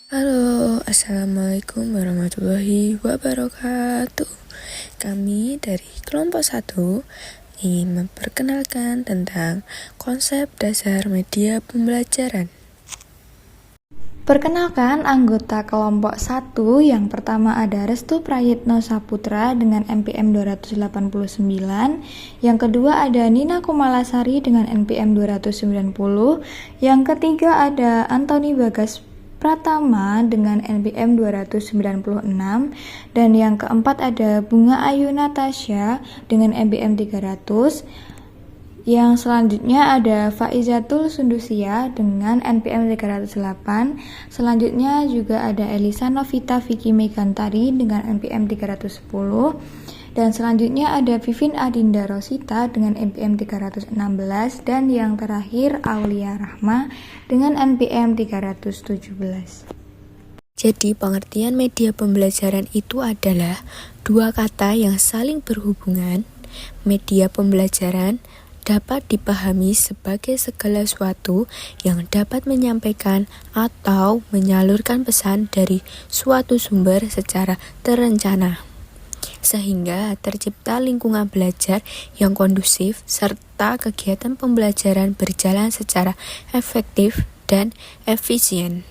Halo, Assalamualaikum warahmatullahi wabarakatuh. Kami dari kelompok 1 ingin memperkenalkan tentang konsep dasar media pembelajaran. Perkenalkan anggota kelompok 1 yang pertama ada Restu Prayitno Saputra dengan NPM 289, yang kedua ada Nina Kumalasari dengan NPM 290, yang ketiga ada Antoni Bagas Pratama dengan NPM 296, dan yang keempat ada Bunga Ayu Natasha dengan NPM 300. Yang selanjutnya ada Faizatul Sundusia dengan NPM 308. Selanjutnya juga ada Elisa Novita Vicky Megantari dengan NPM 310. Dan selanjutnya ada Vivin Adinda Rosita dengan NPM 316. Dan yang terakhir Aulia Rahma dengan NPM 317. Jadi pengertian media pembelajaran itu adalah dua kata yang saling berhubungan. Media pembelajaran dapat dipahami sebagai segala sesuatu yang dapat menyampaikan atau menyalurkan pesan dari suatu sumber secara terencana, sehingga tercipta lingkungan belajar yang kondusif serta kegiatan pembelajaran berjalan secara efektif dan efisien.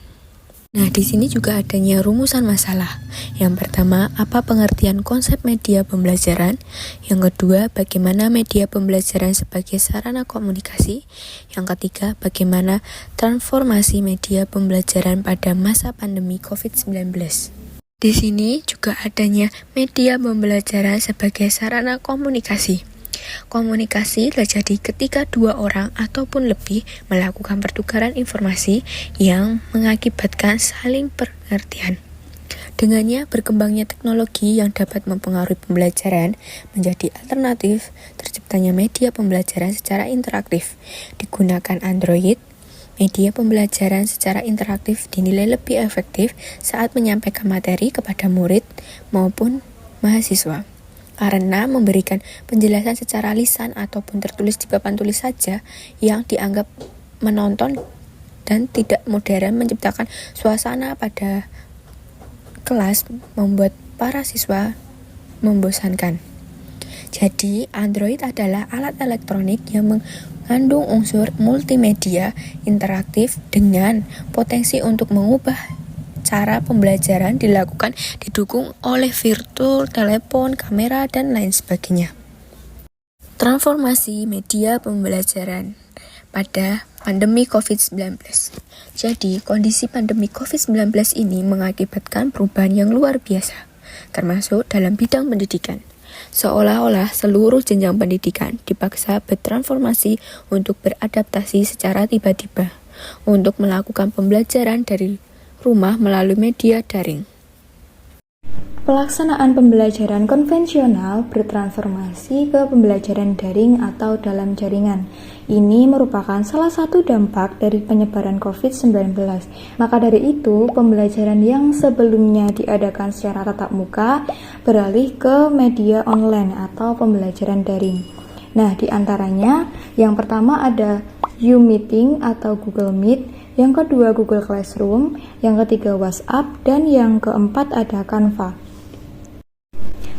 Nah, di sini juga adanya rumusan masalah. Yang pertama, apa pengertian konsep media pembelajaran? Yang kedua, bagaimana media pembelajaran sebagai sarana komunikasi? Yang ketiga, bagaimana transformasi media pembelajaran pada masa pandemi COVID-19? Di sini juga adanya media pembelajaran sebagai sarana komunikasi. Komunikasi terjadi ketika dua orang ataupun lebih melakukan pertukaran informasi yang mengakibatkan saling pengertian. Dengannya berkembangnya teknologi yang dapat mempengaruhi pembelajaran menjadi alternatif terciptanya media pembelajaran secara interaktif. Digunakan Android, media pembelajaran secara interaktif dinilai lebih efektif saat menyampaikan materi kepada murid maupun mahasiswa, karena memberikan penjelasan secara lisan ataupun tertulis di papan tulis saja yang dianggap menonton dan tidak modern, menciptakan suasana pada kelas membuat para siswa membosankan. Jadi, Android adalah alat elektronik yang mengandung unsur multimedia interaktif dengan potensi untuk mengubah cara pembelajaran dilakukan, didukung oleh fitur, telepon, kamera, dan lain sebagainya. Transformasi media pembelajaran pada pandemi COVID-19. Jadi, kondisi pandemi COVID-19 ini mengakibatkan perubahan yang luar biasa, termasuk dalam bidang pendidikan. Seolah-olah seluruh jenjang pendidikan dipaksa bertransformasi untuk beradaptasi secara tiba-tiba untuk melakukan pembelajaran dari rumah melalui media daring. Pelaksanaan pembelajaran konvensional bertransformasi ke pembelajaran daring atau dalam jaringan. Ini merupakan salah satu dampak dari penyebaran COVID-19. Maka dari itu, pembelajaran yang sebelumnya diadakan secara tatap muka beralih ke media online atau pembelajaran daring. Nah, di antaranya yang pertama ada U-Meeting atau Google Meet, yang kedua Google Classroom, yang ketiga WhatsApp, dan yang keempat ada Canva.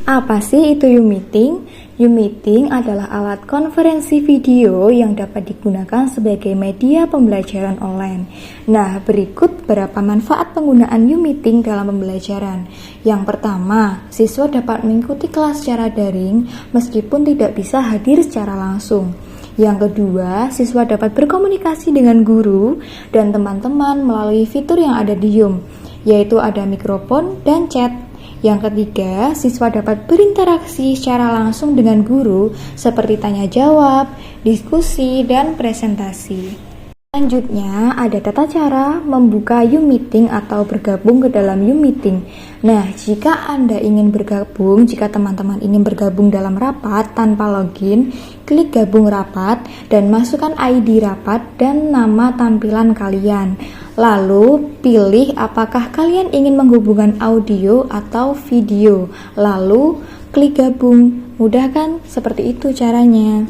Apa sih itu U-Meeting? U-Meeting adalah alat konferensi video yang dapat digunakan sebagai media pembelajaran online. Nah, berikut beberapa manfaat penggunaan U-Meeting dalam pembelajaran. Yang pertama, siswa dapat mengikuti kelas secara daring meskipun tidak bisa hadir secara langsung. Yang kedua, siswa dapat berkomunikasi dengan guru dan teman-teman melalui fitur yang ada di Zoom, yaitu ada mikrofon dan chat. Yang ketiga, siswa dapat berinteraksi secara langsung dengan guru seperti tanya jawab, diskusi, dan presentasi. Selanjutnya, ada tata cara membuka U-Meeting atau bergabung ke dalam U-Meeting. Nah, jika Anda ingin bergabung, jika teman-teman ingin bergabung dalam rapat tanpa login, klik gabung rapat dan masukkan ID rapat dan nama tampilan kalian. Lalu, pilih apakah kalian ingin menghubungkan audio atau video. Lalu, klik gabung. Mudah kan? Seperti itu caranya.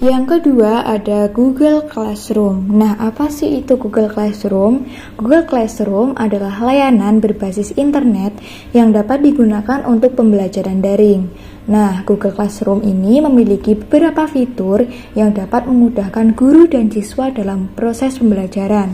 Yang kedua ada Google Classroom. Nah, apa sih itu Google Classroom? Google Classroom adalah layanan berbasis internet yang dapat digunakan untuk pembelajaran daring. Nah, Google Classroom ini memiliki beberapa fitur yang dapat memudahkan guru dan siswa dalam proses pembelajaran,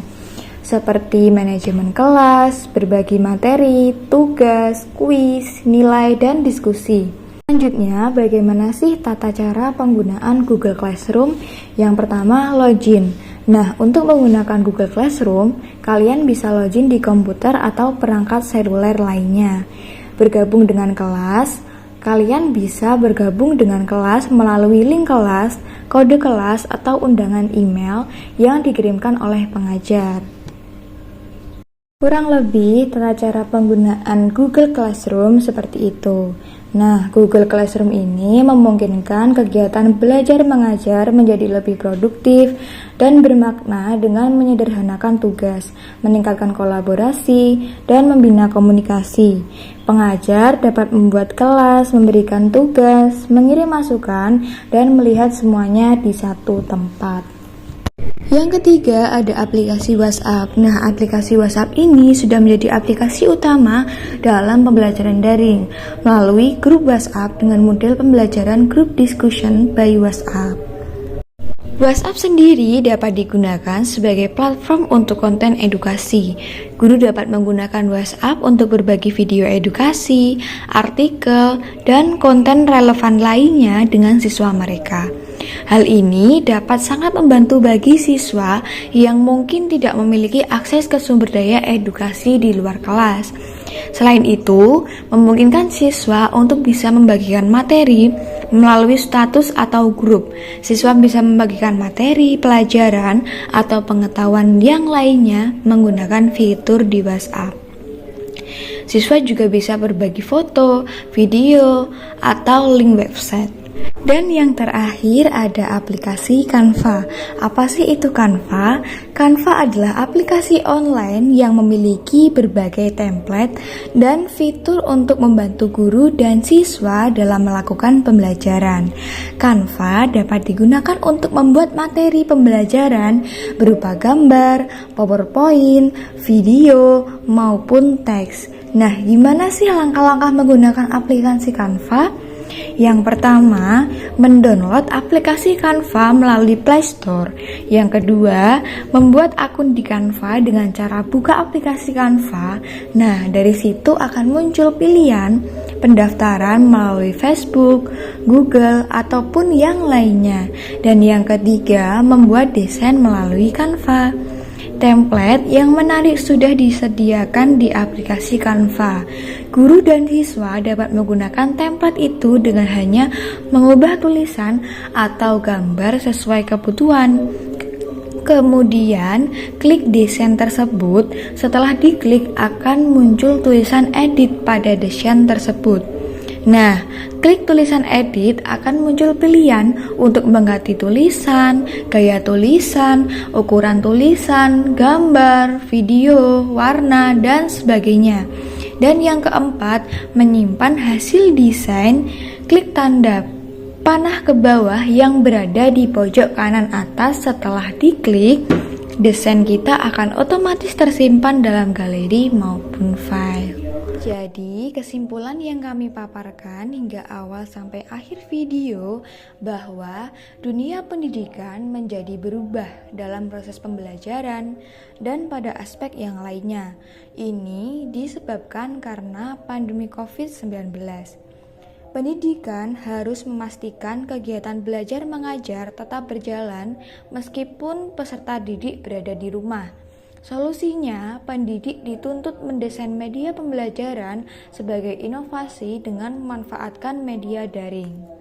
seperti manajemen kelas, berbagi materi, tugas, kuis, nilai, dan diskusi. Selanjutnya, bagaimana sih tata cara penggunaan Google Classroom? Yang pertama, login. Nah, untuk menggunakan Google Classroom, kalian bisa login di komputer atau perangkat seluler lainnya. Bergabung dengan kelas, kalian bisa bergabung dengan kelas melalui link kelas, kode kelas, atau undangan email yang dikirimkan oleh pengajar. Kurang lebih, tata cara penggunaan Google Classroom seperti itu. Nah, Google Classroom ini memungkinkan kegiatan belajar mengajar menjadi lebih produktif dan bermakna dengan menyederhanakan tugas, meningkatkan kolaborasi, dan membina komunikasi. Pengajar dapat membuat kelas, memberikan tugas, mengirim masukan, dan melihat semuanya di satu tempat. Yang ketiga ada aplikasi WhatsApp. Nah, aplikasi WhatsApp ini sudah menjadi aplikasi utama dalam pembelajaran daring melalui grup WhatsApp dengan model pembelajaran group discussion by WhatsApp. WhatsApp sendiri dapat digunakan sebagai platform untuk konten edukasi. Guru dapat menggunakan WhatsApp untuk berbagi video edukasi, artikel, dan konten relevan lainnya dengan siswa mereka. Hal ini dapat sangat membantu bagi siswa yang mungkin tidak memiliki akses ke sumber daya edukasi di luar kelas. Selain itu, memungkinkan siswa untuk bisa membagikan materi melalui status atau grup. Siswa bisa membagikan materi, pelajaran, atau pengetahuan yang lainnya menggunakan fitur di WhatsApp. Siswa juga bisa berbagi foto, video, atau link website. Dan yang terakhir ada aplikasi Canva. Apa sih itu Canva? Canva adalah aplikasi online yang memiliki berbagai template dan fitur untuk membantu guru dan siswa dalam melakukan pembelajaran. Canva dapat digunakan untuk membuat materi pembelajaran berupa gambar, PowerPoint, video, maupun teks. Nah, gimana sih langkah-langkah menggunakan aplikasi Canva? Yang pertama, mendownload aplikasi Canva melalui Play Store. Yang kedua, membuat akun di Canva dengan cara buka aplikasi Canva. Nah, dari situ akan muncul pilihan pendaftaran melalui Facebook, Google, ataupun yang lainnya. Dan yang ketiga, membuat desain melalui Canva. Template yang menarik sudah disediakan di aplikasi Canva. Guru dan siswa dapat menggunakan template itu dengan hanya mengubah tulisan atau gambar sesuai kebutuhan. Kemudian, klik desain tersebut. Setelah diklik, akan muncul tulisan edit pada desain tersebut. Nah, klik tulisan edit akan muncul pilihan untuk mengganti tulisan, gaya tulisan, ukuran tulisan, gambar, video, warna, dan sebagainya. Dan yang keempat, menyimpan hasil desain. Klik tanda panah ke bawah yang berada di pojok kanan atas. Setelah diklik, desain kita akan otomatis tersimpan dalam galeri maupun file. Jadi, kesimpulan yang kami paparkan hingga awal sampai akhir video bahwa dunia pendidikan menjadi berubah dalam proses pembelajaran dan pada aspek yang lainnya. Ini disebabkan karena pandemi COVID-19. Pendidikan harus memastikan kegiatan belajar mengajar tetap berjalan meskipun peserta didik berada di rumah. Solusinya, pendidik dituntut mendesain media pembelajaran sebagai inovasi dengan memanfaatkan media daring.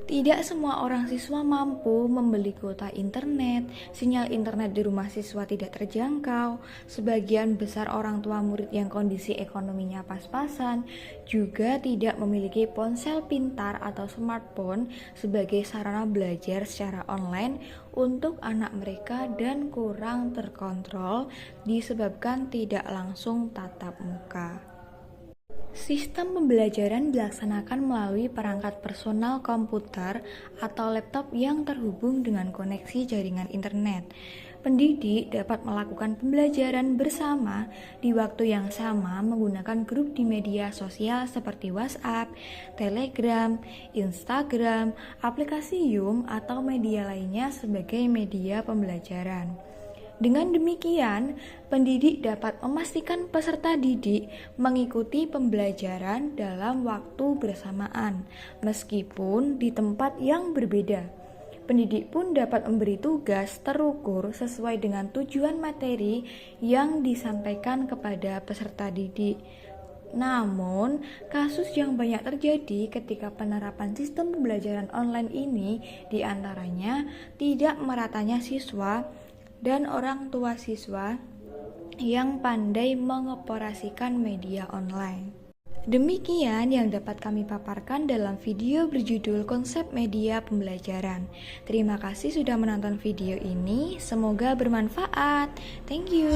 Tidak semua orang siswa mampu membeli kuota internet, sinyal internet di rumah siswa tidak terjangkau, sebagian besar orang tua murid yang kondisi ekonominya pas-pasan juga tidak memiliki ponsel pintar atau smartphone sebagai sarana belajar secara online untuk anak mereka dan kurang terkontrol disebabkan tidak langsung tatap muka. Sistem pembelajaran dilaksanakan melalui perangkat personal komputer atau laptop yang terhubung dengan koneksi jaringan internet. Pendidik dapat melakukan pembelajaran bersama di waktu yang sama menggunakan grup di media sosial seperti WhatsApp, Telegram, Instagram, aplikasi Zoom, atau media lainnya sebagai media pembelajaran. Dengan demikian, pendidik dapat memastikan peserta didik mengikuti pembelajaran dalam waktu bersamaan, meskipun di tempat yang berbeda. Pendidik pun dapat memberi tugas terukur sesuai dengan tujuan materi yang disampaikan kepada peserta didik. Namun, kasus yang banyak terjadi ketika penerapan sistem pembelajaran online ini diantaranya tidak meratanya siswa dan orang tua siswa yang pandai mengoperasikan media online. Demikian yang dapat kami paparkan dalam video berjudul Konsep Media Pembelajaran. Terima kasih sudah menonton video ini, semoga bermanfaat. Thank you.